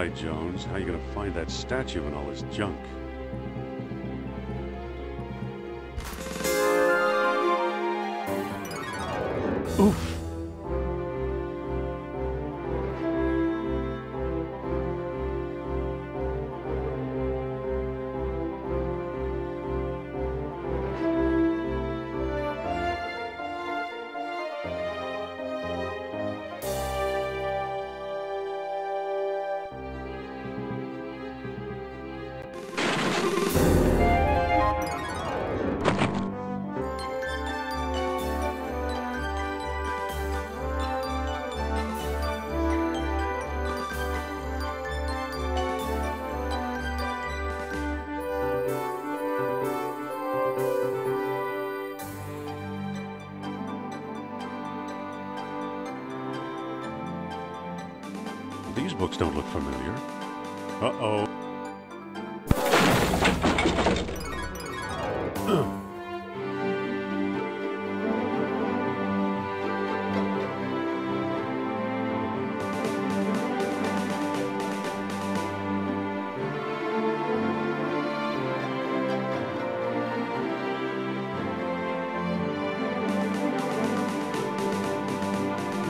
right, Jones. How are you gonna find that statue in all this junk? Oof! These books don't look familiar. Uh-oh.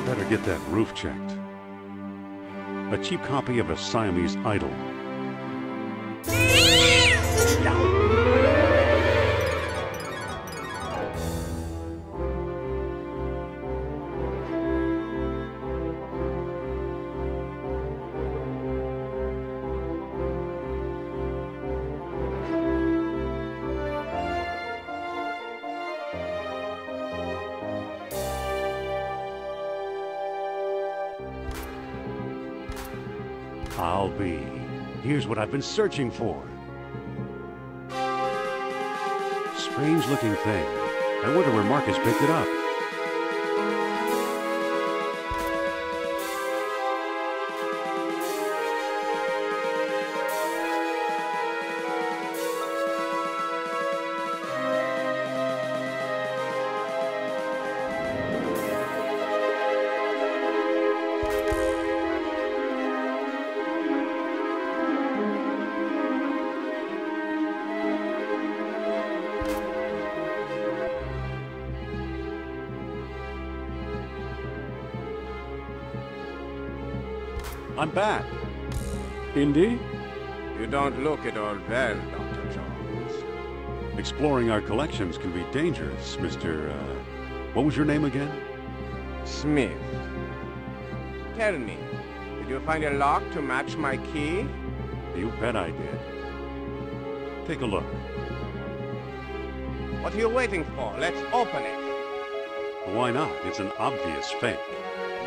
Better get that roof checked. A cheap copy of a Siamese idol. I'll be. Here's what I've been searching for. Strange looking thing. I wonder where Marcus picked it up. I'm back. Indy? You don't look at all well, Dr. Jones. Exploring our collections can be dangerous, Mr. What was your name again? Smith. Tell me, did you find a lock to match my key? You bet I did. Take a look. What are you waiting for? Let's open it. Why not? It's an obvious fake.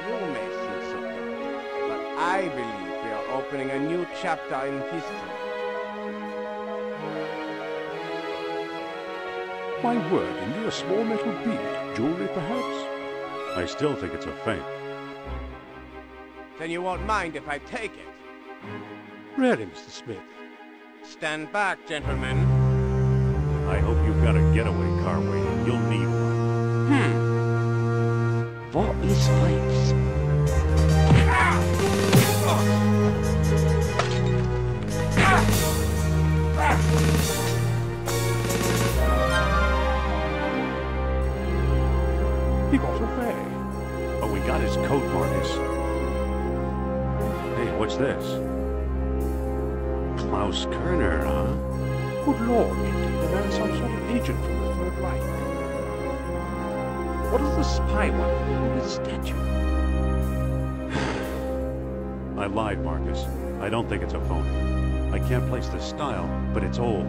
You may think so, but I believe we are opening a new chapter in history. My word, Indy, a small metal bead. Jewelry, perhaps? I still think it's a fake. Then you won't mind if I take it. Really, Mr. Smith? Stand back, gentlemen. I hope you've got a getaway car waiting. You'll need one. What is Fates? He got away. Oh, we got his coat, Marcus. Hey, what's this? Klaus Kerner, huh? Good Lord, Indy, the man's some sort of agent from the Third Reich. What does the spy want with his statue? I lied, Marcus. I don't think it's a phony. I can't place the style, but it's old.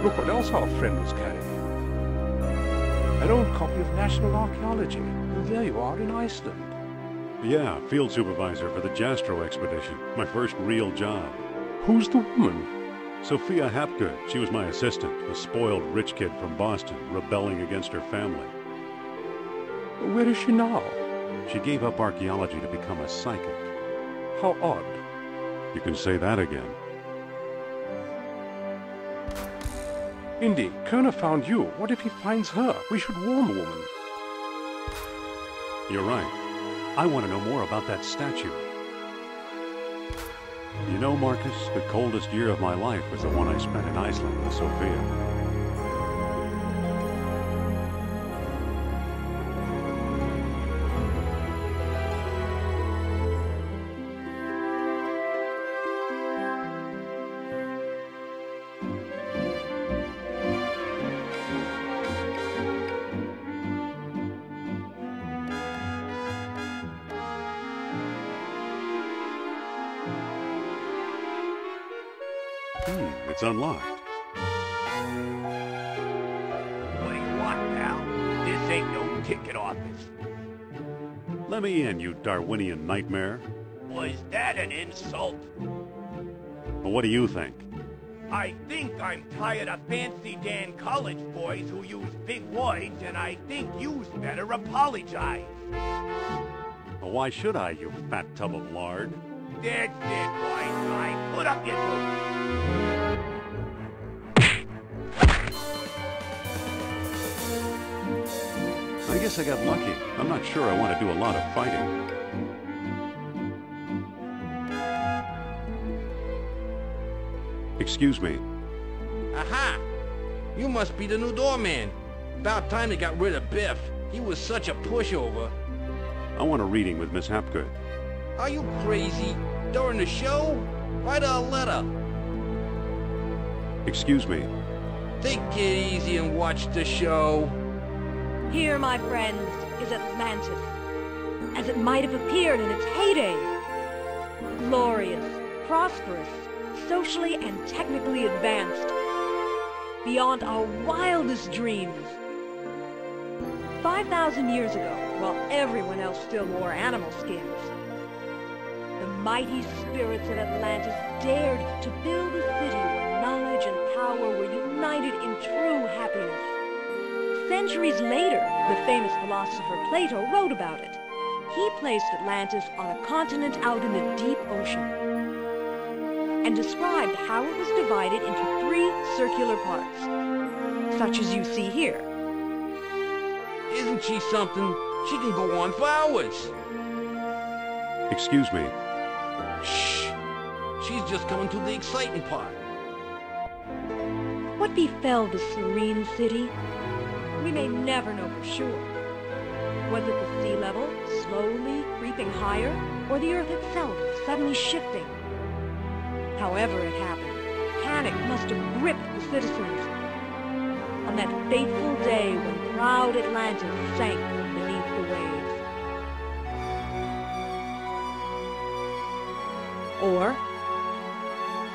Look what else our friend was carrying. An old copy of National Archaeology. And there you are in Iceland. Yeah, field supervisor for the Jastro expedition. My first real job. Who's the woman? Sophia Hapgood. She was my assistant, a spoiled rich kid from Boston, rebelling against her family. Where is she now? She gave up archaeology to become a psychic. How odd. You can say that again. Indy, Kerner found you. What if he finds her? We should warn the woman. You're right. I want to know more about that statue. You know, Marcus, the coldest year of my life was the one I spent in Iceland with Sophia. It's unlocked. What do you want, pal? This ain't no ticket office. Let me in, you Darwinian nightmare. Was that an insult? Well, what do you think? I think I'm tired of fancy Dan college boys who use big words, and I think you's better apologize. Well, why should I, you fat tub of lard? That's it, white guy. Put up your boots. I guess I got lucky. I'm not sure I want to do a lot of fighting. Excuse me. Aha! You must be the new doorman. About time they got rid of Biff. He was such a pushover. I want a reading with Miss Hapgood. Are you crazy? During the show? Write her a letter. Excuse me. Take it easy and watch the show. Here, my friends, is Atlantis, as it might have appeared in its heyday. Glorious, prosperous, socially and technically advanced, beyond our wildest dreams. 5,000 years ago, while everyone else still wore animal skins, the mighty spirits of Atlantis dared to build a city where knowledge and power were united in true happiness. Centuries later, the famous philosopher Plato wrote about it. He placed Atlantis on a continent out in the deep ocean and described how it was divided into 3 circular parts, such as you see here. Isn't she something? She can go on for hours. Excuse me. Shh! She's just coming to the exciting part. What befell the serene city? We may never know for sure. Was it the sea level slowly creeping higher, or the Earth itself suddenly shifting? However it happened, panic must have gripped the citizens on that fateful day when proud Atlantis sank beneath the waves. Or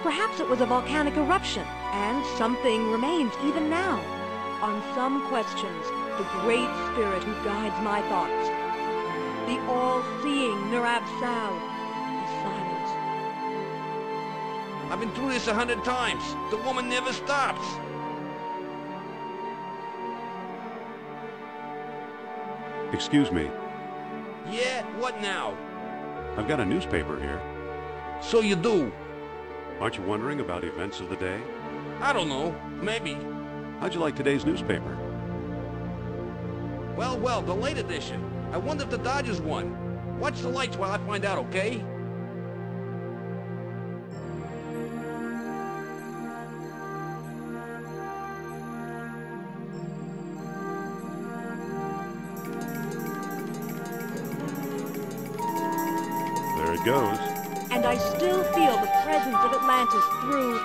perhaps it was a volcanic eruption, and something remains even now. On some questions, the great spirit who guides my thoughts, the all-seeing Nurab Sao, is silent. I've been through this 100 times. The woman never stops. Excuse me. Yeah, what now? I've got a newspaper here. So you do? Aren't you wondering about events of the day? I don't know. Maybe. How'd you like today's newspaper? Well, the late edition. I wonder if the Dodgers won. Watch the lights while I find out, okay? There it goes. And I still feel the presence of Atlantis through,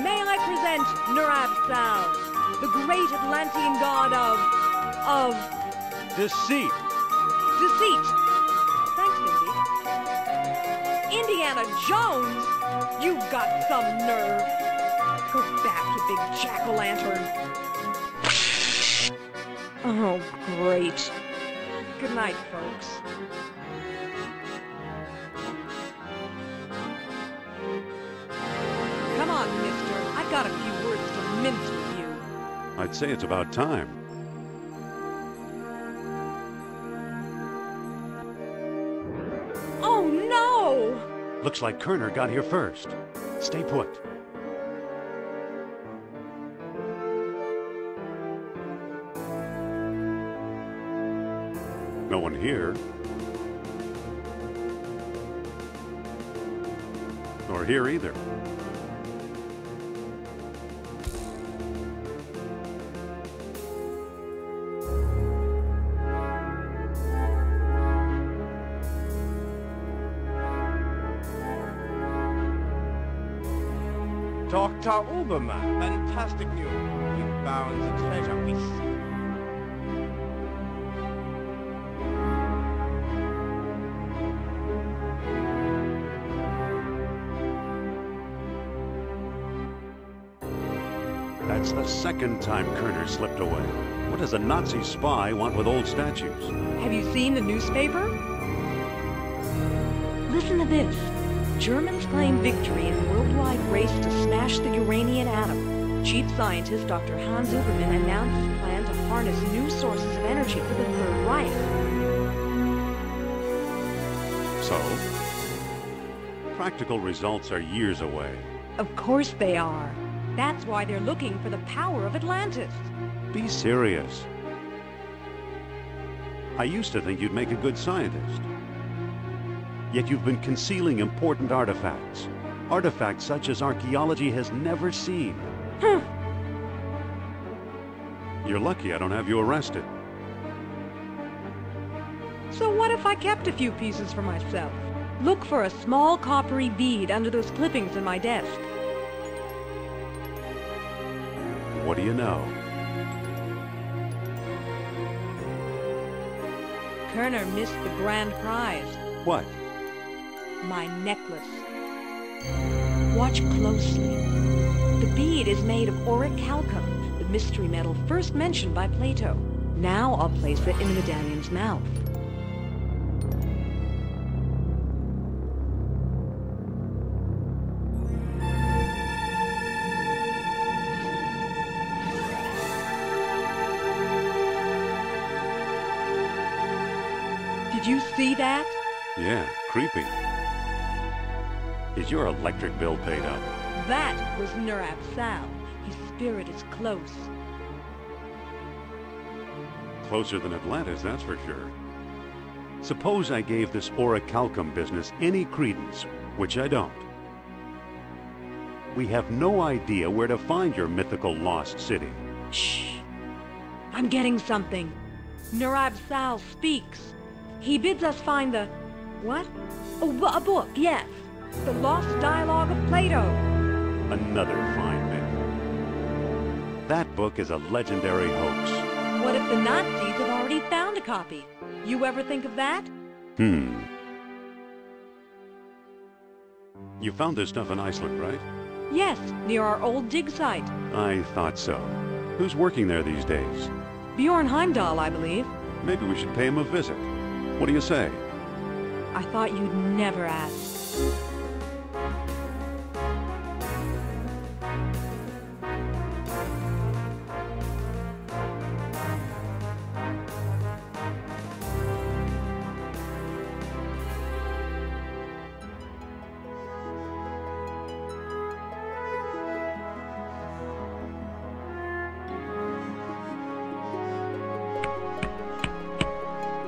may I present Nurab Sao, the great Atlantean god of Deceit. deceit. Thanks, Mindy. Indiana Jones? You've got some nerve. Go back, you big jack-o'-lantern. Oh, great. Good night, folks. Come on, mister. I've got a few words to mince with you. I'd say it's about time. Oh, no! Looks like Kerner got here first. Stay put. No one here. Or here either. Dr. Obermann, fantastic news. We found the treasure we seek. That's the second time Kerner slipped away. What does a Nazi spy want with old statues? Have you seen the newspaper? Listen to this. Germans claim victory in a worldwide race to smash the Uranian atom. Chief scientist Dr. Hans Uberman announced his plan to harness new sources of energy for the Third Reich. So? Practical results are years away. Of course they are. That's why they're looking for the power of Atlantis. Be serious. I used to think you'd make a good scientist. Yet you've been concealing important artifacts. Artifacts such as archaeology has never seen. You're lucky I don't have you arrested. So what if I kept a few pieces for myself? Look for a small coppery bead under those clippings in my desk. What do you know? Kerner missed the grand prize. What? My necklace. Watch closely. The bead is made of orichalcum, the mystery metal first mentioned by Plato. Now I'll place it in the medallion's mouth. Did you see that? Yeah, creepy. Is your electric bill paid up? That was Nurab Sal. His spirit is close. Closer than Atlantis, that's for sure. Suppose I gave this orichalcum business any credence, which I don't. We have no idea where to find your mythical lost city. Shh. I'm getting something. Nurab Sal speaks. He bids us find the... what? Oh, a book, yes. The Lost Dialogue of Plato. Another fine myth. That book is a legendary hoax. What if the Nazis have already found a copy? You ever think of that? You found this stuff in Iceland, right? Yes, near our old dig site. I thought so. Who's working there these days? Bjorn Heimdall, I believe. Maybe we should pay him a visit. What do you say? I thought you'd never ask.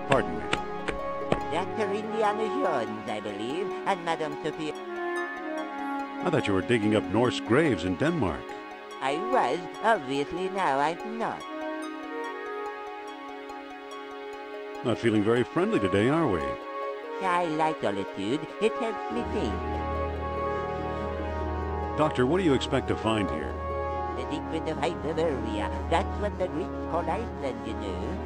Pardon me. Dr. Indiana Jones, I believe, and Madame Sophia. I thought you were digging up Norse graves in Denmark. I was. Obviously now I'm not. Not feeling very friendly today, are we? I like solitude. It helps me think. Doctor, what do you expect to find here? The secret of Hyperborea. That's what the Greeks call Iceland, you know.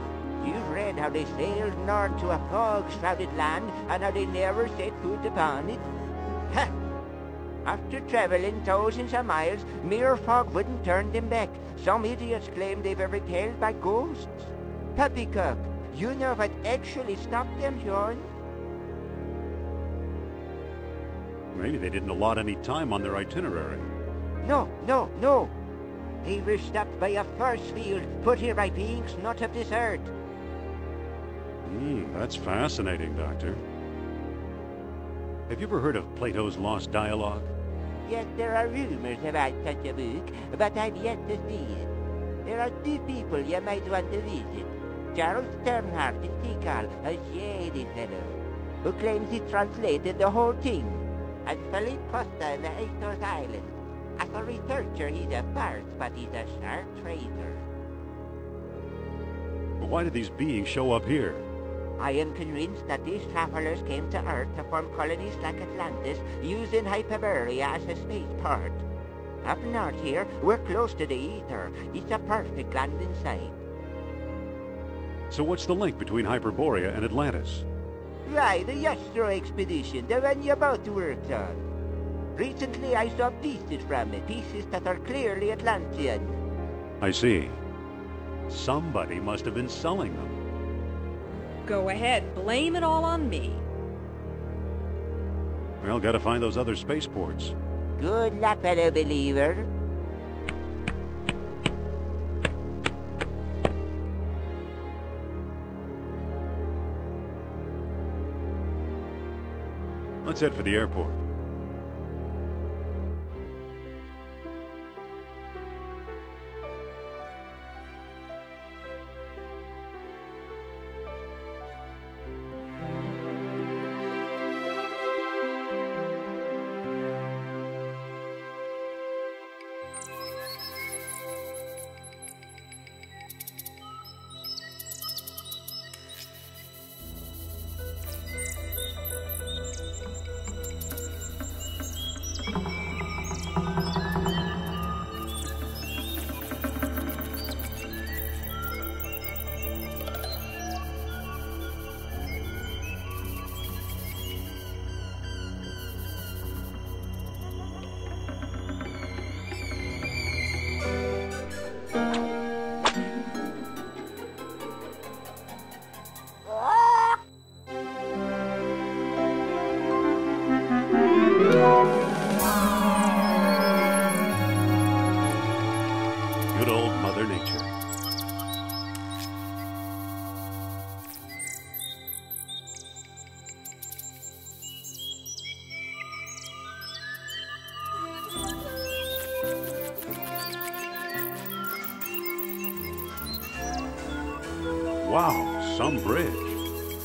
You've read how they sailed north to a fog-shrouded land and how they never set foot upon it? Ha! After traveling thousands of miles, mere fog wouldn't turn them back. Some idiots claim they were repelled by ghosts. Poppycock, you know what actually stopped them, John? Maybe they didn't allot any time on their itinerary. No. They were stopped by a force field put here by beings not of this earth. That's fascinating, Doctor. Have you ever heard of Plato's Lost Dialogue? Yes, there are rumors about such a book, but I've yet to see it. There are two people you might want to visit. Charles Sternhardt in Tikal, a shady fellow, who claims he translated the whole thing. and Philippe Costa in the Azores Islands. As a researcher, he's a farce, but he's a sharp trader. But why did these beings show up here? I am convinced that these travelers came to Earth to form colonies like Atlantis, using Hyperborea as a spaceport. Up north here, we're close to the ether. It's a perfect landing site. So what's the link between Hyperborea and Atlantis? Right, the Yastro expedition, the one you both worked on. Recently I saw pieces from it, pieces that are clearly Atlantean. I see. Somebody must have been selling them. Go ahead, blame it all on me. Well, gotta find those other spaceports. Good luck, fellow believer. Let's head for the airport. Good old Mother Nature. Wow, some bridge.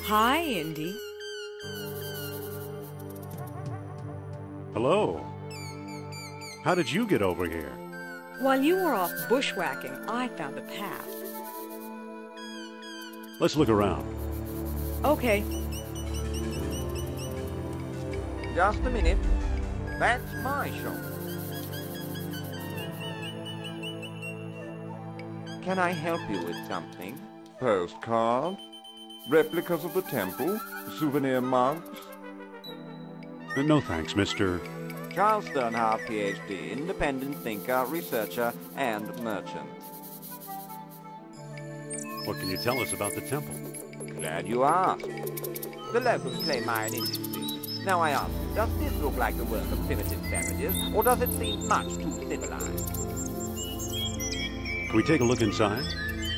Hi, Indy. Hello. How did you get over here? While you were off bushwhacking, I found a path. Let's look around. Okay. Just a minute. That's my shop. Can I help you with something? Postcard? Replicas of the temple? Souvenir mugs? No thanks, Mr. Charles Sternhardt, PhD, independent thinker, researcher, and merchant. What can you tell us about the temple? Glad you asked. The locals claim Mayan industry. Now I ask, does this look like the work of primitive savages, or does it seem much too civilized? Can we take a look inside?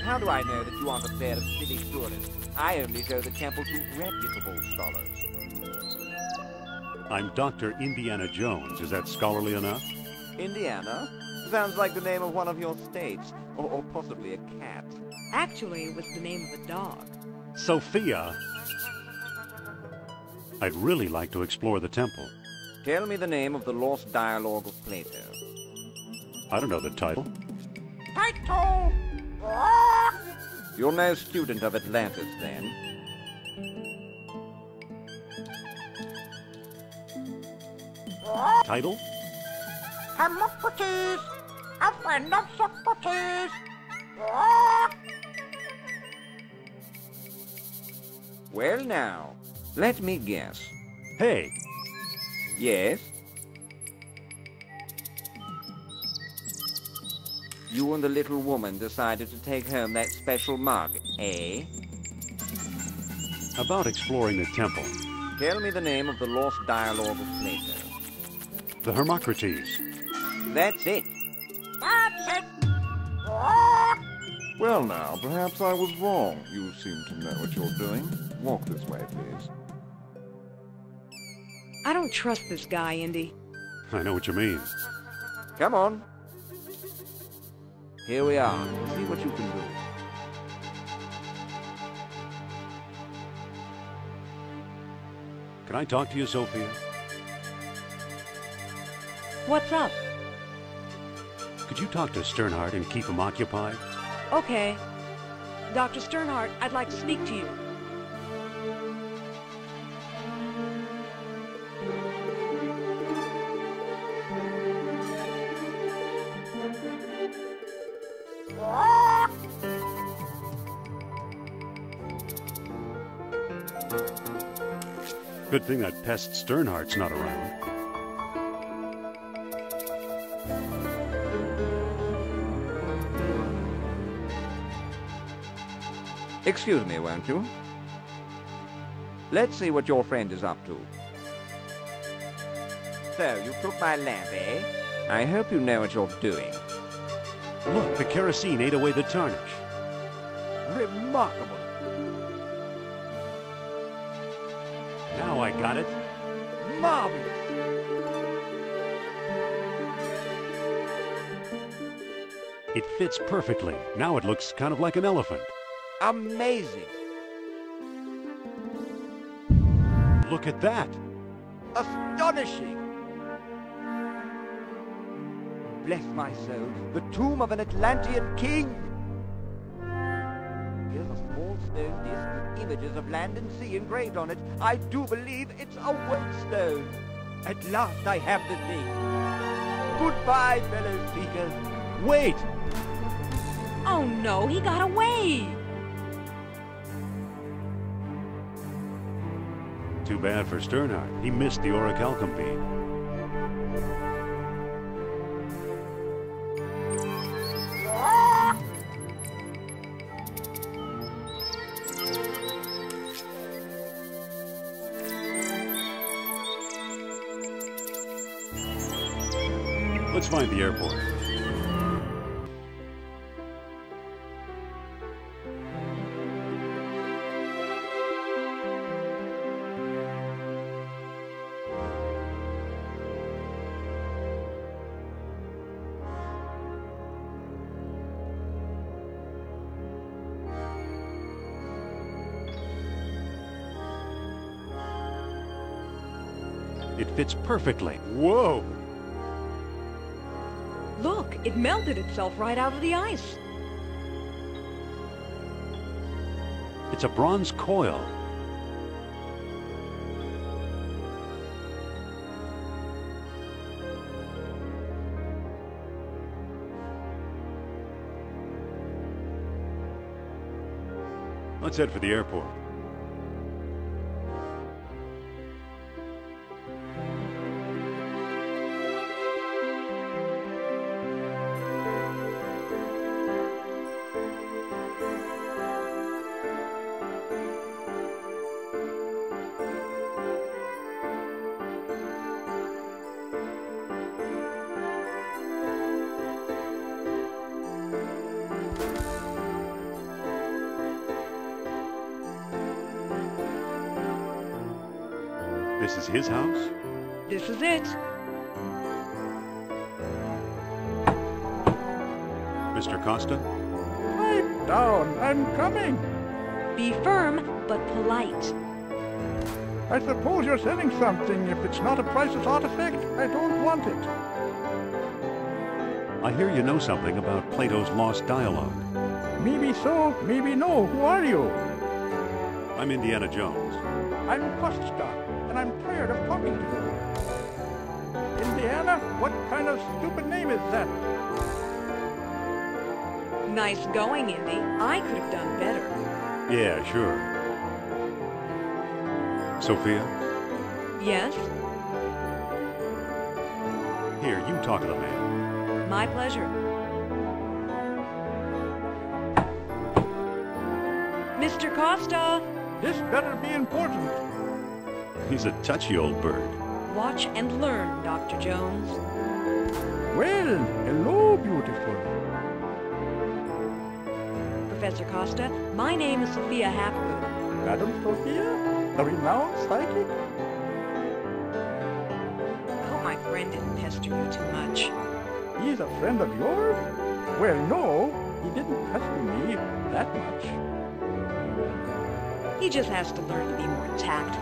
How do I know that you aren't a pair of silly tourists? I only show the temple to reputable scholars. I'm Dr. Indiana Jones. Is that scholarly enough? Indiana? Sounds like the name of one of your states, or possibly a cat. Actually, it was the name of a dog. Sophia! I'd really like to explore the temple. Tell me the name of the lost dialogue of Plato. I don't know the title. Title! You're no student of Atlantis, then. Title? Hermocrates, a friend of Socrates. Well now, let me guess. Hey! Yes? You and the little woman decided to take home that special mug, eh? About exploring the temple. Tell me the name of the lost dialogue of Plato. The Hermocrates. That's it. That's it. Well now, perhaps I was wrong. You seem to know what you're doing. Walk this way, please. I don't trust this guy, Indy. I know what you mean. Come on. Here we are. See what you can do. Can I talk to you, Sophia? What's up? Could you talk to Sternhardt and keep him occupied? Okay. Dr. Sternhardt, I'd like to speak to you. Good thing that pest Sternhardt's not around. Excuse me, won't you? Let's see what your friend is up to. So, you took my lamp, eh? I hope you know what you're doing. Look, the kerosene ate away the tarnish. Remarkable. Now I got it. Marvelous. It fits perfectly. Now it looks kind of like an elephant. Amazing. Look at that. Astonishing. Bless my soul, the tomb of an Atlantean king. Here's a small stone disc with images of land and sea engraved on it. I do believe it's a whetstone. At last I have the thing. Goodbye, fellow seekers. Wait! Oh no, he got away! Too bad for Sternhardt. He missed the orichalcum beam. Let's find the airport. It fits perfectly. Whoa! Look, it melted itself right out of the ice. It's a bronze coil. Let's head for the airport. This is his house? This is it. Mr. Costa? Pipe down, I'm coming. Be firm, but polite. I suppose you're selling something. If it's not a priceless artifact, I don't want it. I hear you know something about Plato's lost dialogue. Maybe so, maybe no. Who are you? I'm Indiana Jones. I'm Costa, and I'm tired of talking to you. Indiana? What kind of stupid name is that? Nice going, Indy. I could have done better. Yeah, sure. Sophia? Yes? Here, you talk to the man. My pleasure. Mr. Costa! This better be important. He's a touchy old bird. Watch and learn, Dr. Jones. Well, hello, beautiful. Professor Costa, my name is Sophia Hapgood. Madam Sophia? The renowned psychic? I hope my friend didn't pester you too much. He's a friend of yours? Well, no, he didn't pester me that much. He just has to learn to be more tactful.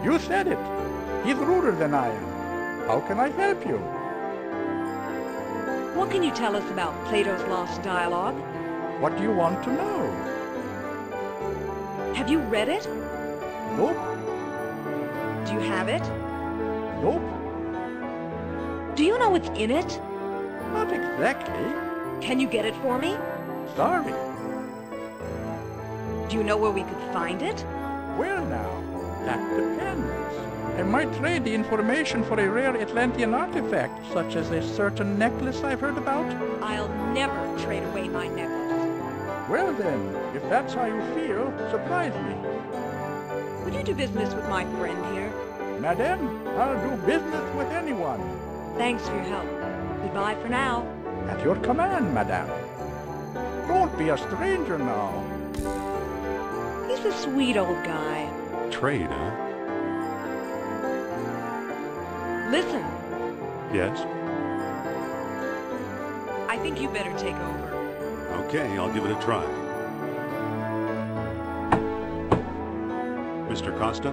You said it. He's ruder than I am. How can I help you? What can you tell us about Plato's Lost Dialogue? What do you want to know? Have you read it? Nope. Do you have it? Nope. Do you know what's in it? Not exactly. Can you get it for me? Sorry. Do you know where we could find it? Well now, that depends. I might trade the information for a rare Atlantean artifact, such as a certain necklace I've heard about. I'll never trade away my necklace. Well then, if that's how you feel, surprise me. Would you do business with my friend here? Madame, I'll do business with anyone. Thanks for your help. Goodbye for now. At your command, madame. Don't be a stranger now. He's a sweet old guy. Trade, huh? Listen, Yes? I think you better take over. Okay, I'll give it a try. Mr. Costa,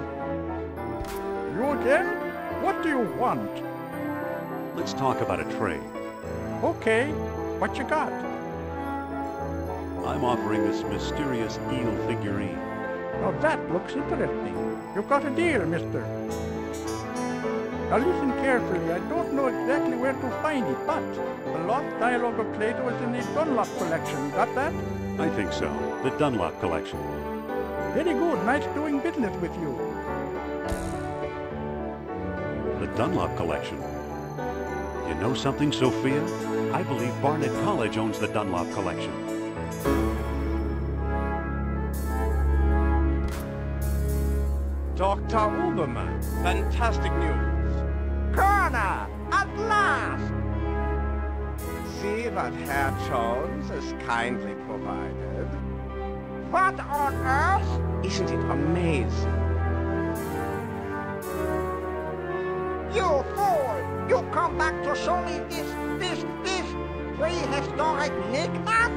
You again? What do you want? let's talk about a trade. Okay, what you got? I'm offering this mysterious eel figurine. Now that looks interesting. You've got a deal, mister. Now listen carefully. I don't know exactly where to find it, but the Lost Dialogue of Plato is in the Dunlop collection. Got that? I think so. The Dunlop collection. Very good. Nice doing business with you. The Dunlop collection? You know something, Sophia? I believe Barnet College owns the Dunlop collection. Dr. Uberman, fantastic news. Coroner, at last! See what Herr Jones has kindly provided. What on earth? Isn't it amazing? You fool! You come back to show me this prehistoric knick-knack?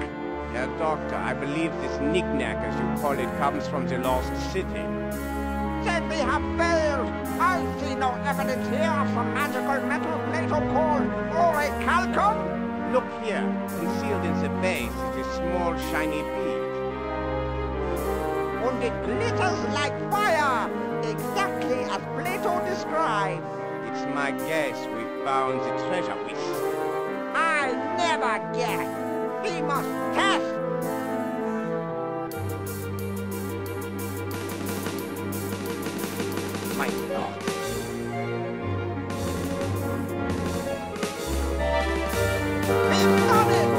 Yeah, Doctor, I believe this knick-knack, as you call it, comes from the Lost City. Then we have failed. I see no evidence here of some magical metal Plato called orichalcum. Look here, concealed in the base is a small shiny bead. And it glitters like fire, exactly as Plato described. It's my guess we found the treasure we seek. I'll never guess. We must test. My God. We've done it!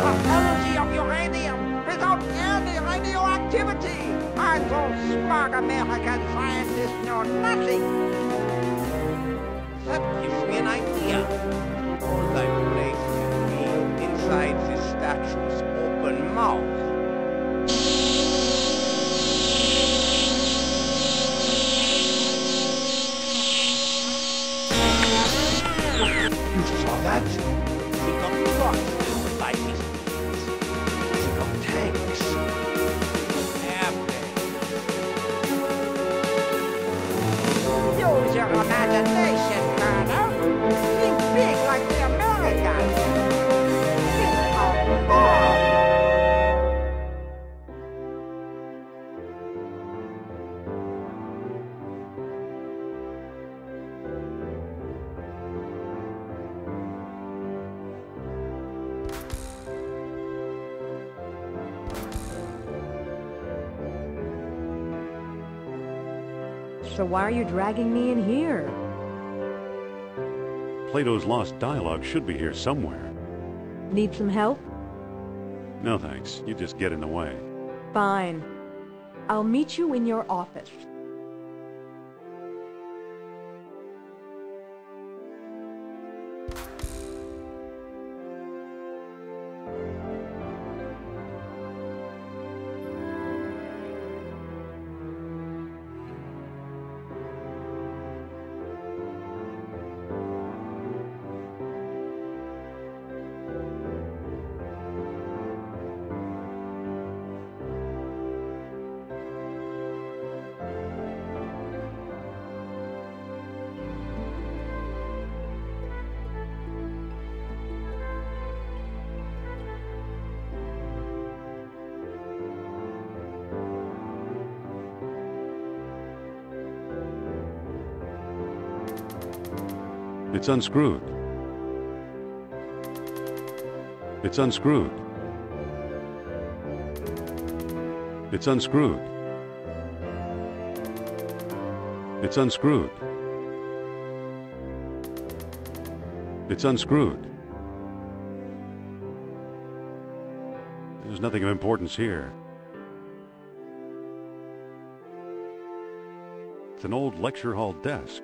The energy of uranium without any radioactivity. And those smart American scientists know nothing. That gives me an idea. All I place will be inside this statue's open mouth. You saw that? Think of trucks like this. Think of tanks. Airplanes. Use your imagination, Colonel. Think big like the Americans. Think of more. So why are you dragging me in here? Plato's Lost Dialogue should be here somewhere. Need some help? No thanks. You just get in the way. Fine. I'll meet you in your office. It's unscrewed. It's unscrewed. It's unscrewed. It's unscrewed. It's unscrewed. There's nothing of importance here. It's an old lecture hall desk.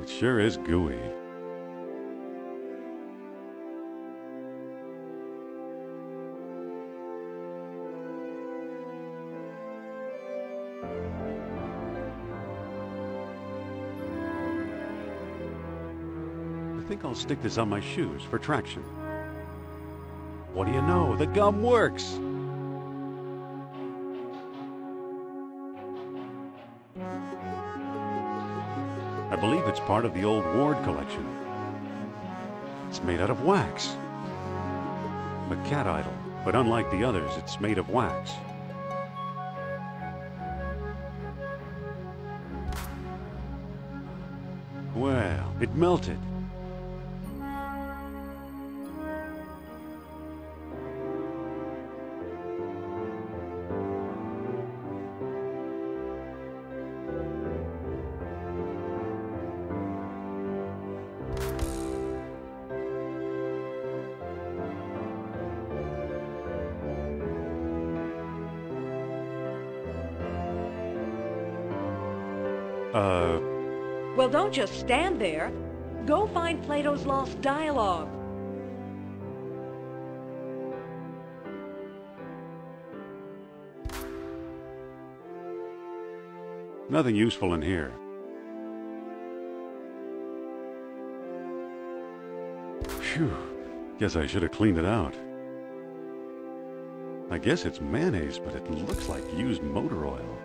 It sure is gooey. I think I'll stick this on my shoes for traction. What do you know? The gum works! I believe it's part of the old Ward collection. It's made out of wax. A cat idol, but unlike the others, it's made of wax. Well, it melted. Well, don't just stand there. Go find Plato's Lost Dialogue. Nothing useful in here. Phew. Guess I should have cleaned it out. I guess it's mayonnaise, but it looks like used motor oil.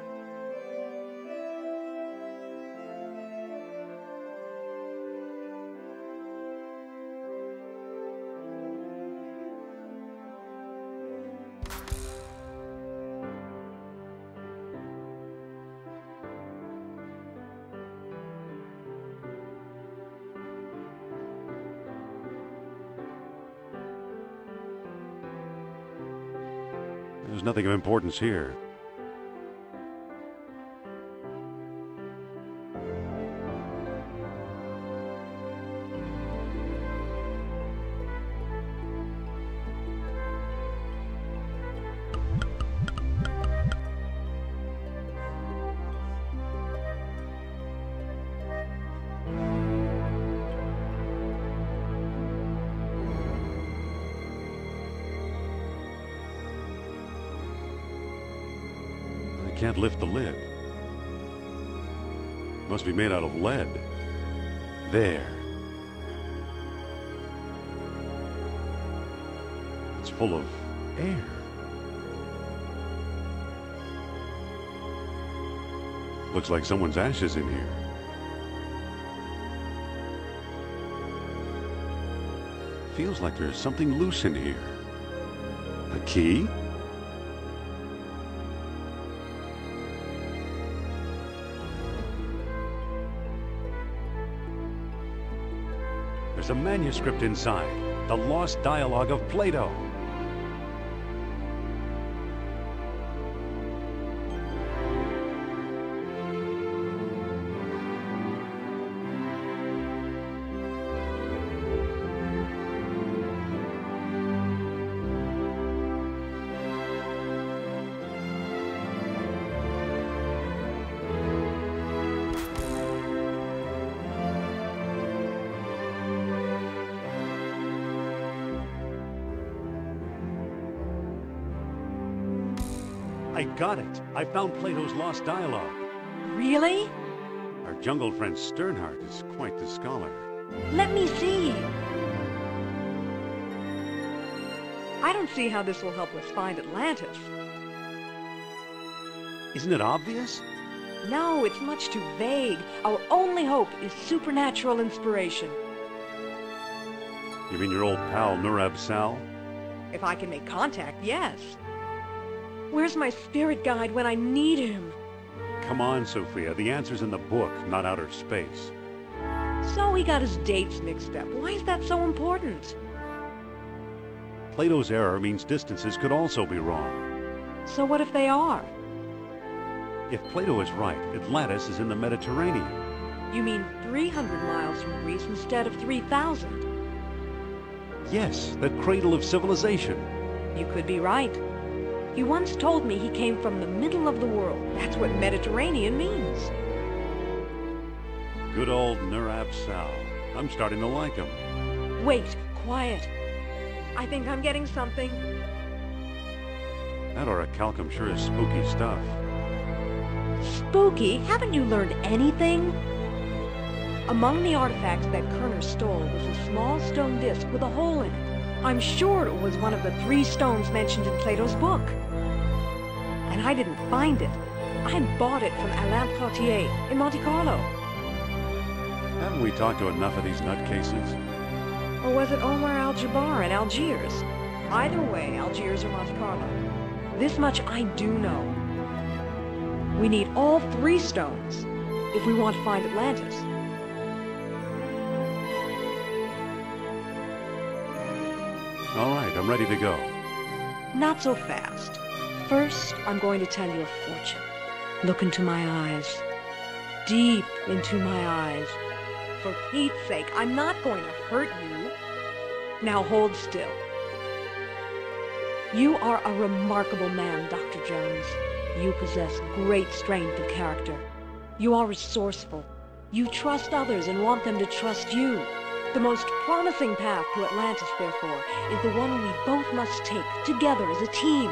There's nothing of importance here. Can't lift the lid. Must be made out of lead. There. It's full of air. Looks like someone's ashes in here. Feels like there's something loose in here. A key? There's a manuscript inside, the Lost Dialogue of Plato. I got it. I found Plato's Lost Dialogue. Really? Our jungle friend Sternhardt is quite the scholar. Let me see. I don't see how this will help us find Atlantis. Isn't it obvious? No, it's much too vague. Our only hope is supernatural inspiration. You mean your old pal Nurab Sal? If I can make contact, yes. Where's my spirit guide when I need him? Come on, Sophia. The answer's in the book, not outer space. So he got his dates mixed up. Why is that so important? Plato's error means distances could also be wrong. So what if they are? If Plato is right, Atlantis is in the Mediterranean. You mean 300 miles from Greece instead of 3,000? Yes, the cradle of civilization. You could be right. He once told me he came from the middle of the world. That's what Mediterranean means. Good old Nurab Sal. I'm starting to like him. Wait, quiet. I think I'm getting something. That orichalcum sure is spooky stuff. Spooky? Haven't you learned anything? Among the artifacts that Kerner stole was a small stone disc with a hole in it. I'm sure it was one of the 3 stones mentioned in Plato's book. And I didn't find it. I bought it from Alain Trottier in Monte Carlo. Haven't we talked to enough of these nutcases? Or was it Omar Al-Jabbar in Algiers? Either way, Algiers or Monte Carlo. This much I do know. We need all 3 stones if we want to find Atlantis. All right, I'm ready to go. Not so fast. First, I'm going to tell you a fortune. Look into my eyes. Deep into my eyes. For Pete's sake, I'm not going to hurt you. Now hold still. You are a remarkable man, Dr. Jones. You possess great strength of character. You are resourceful. You trust others and want them to trust you. The most promising path to Atlantis, therefore, is the one we both must take together as a team.